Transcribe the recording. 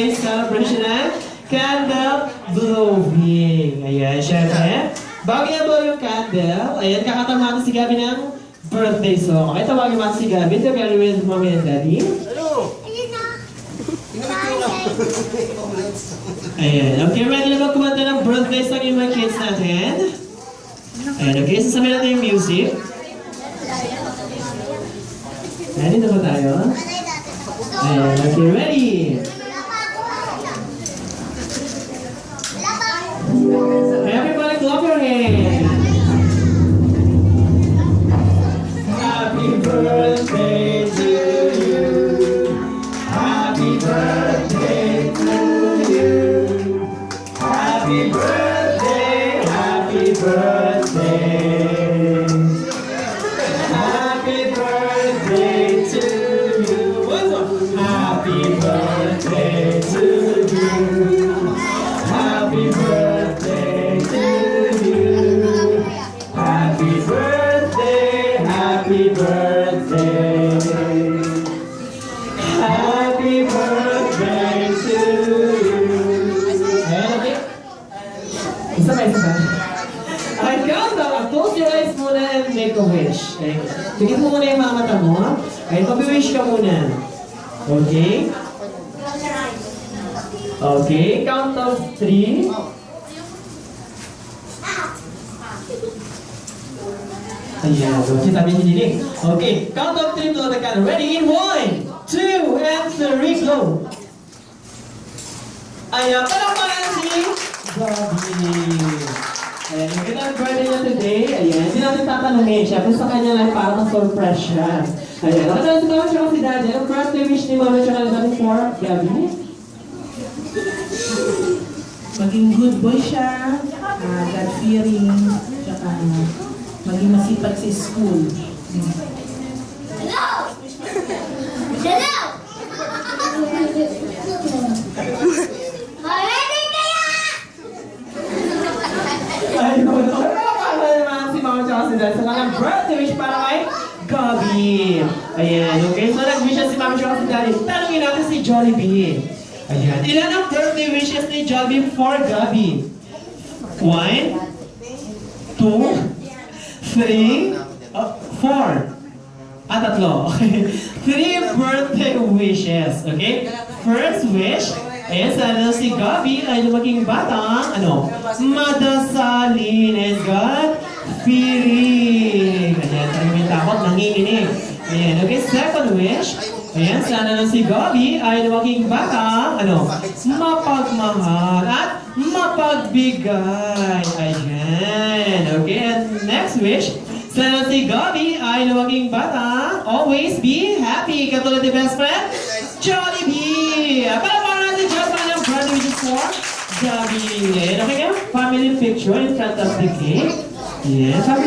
birthday celebration and candle blowing. Ayan, syempre. Bago i-blow yung candle, ayan, kakanta natin si Gabi ng birthday song. Okay, tawagin natin si Gabi. Together with Mommy and Daddy. Ayan, okay, ready na ba kumanta ng birthday song yung mga kids natin? Ayan, okay, sasabihin natin yung music. Ready na ba tayo? Ayan, okay, ready? Everybody clap your hands! Happy birthday to you! Happy birthday to you! Happy birthday, happy birthday! Happy birthday to you! One more! Happy birthday to you! Happy birthday to you! Happy birthday, happy birthday! Happy birthday to you! Ayan, okay? Isa pa, isa pa. Okay, countdown. Close your eyes muna and make a wish. Okay? Tigit mo muna yung mga mata mo. Okay, papi-wish ka muna. Okay? Okay, count of 3. Ayan, okay, sabi ni Diling. Okay, count of 3 to the count. Ready? In 1, 2, and 3, go! Ayan, palakpakan si Gabi. Ayan, yung ginang birthday niya today, ayan, hindi natin tatanungin siya, pero sa kanya lang parang surprise siya. Ayan, nakatawa si Mama siya si Daddy. Anong birthday wish ni Mama siya natin for Gabi? Maging good boy siya, God-fearing, tsaka maging masipag sa school. Hello! Hello! Ready kaya? Ayun, palakpakan naman si Mama siya si Daddy sa kanyang birthday wish para kay Gabi. Ayan, okay, so nag-wish siya si Mama siya si Daddy. Tanungin natin si Jollibee. Ayan, ilan ang birthday wishes ni Jollibee for Gabi? 1, 2, 3, 4. Tatlo. Okay. 3 birthday wishes. Okay? First wish, ayan, sana si Gabi ay maging batang, madasalin and God-fearing. Ayan, talagang may takot, nanginginig. Ayan, okay, second wish, ayan, sana si Gabi ay maging batang, mapagmahal at mapagbigay. Ayan, okay, and next wish, sana si Gabi ay maging batang always be happy. Katulad ni best friend, Jollibee. Palakpakan natin dyan sa kanyang birthday wishes for Gabi. Ayan, okay nga, family picture in front of the cake. Yes,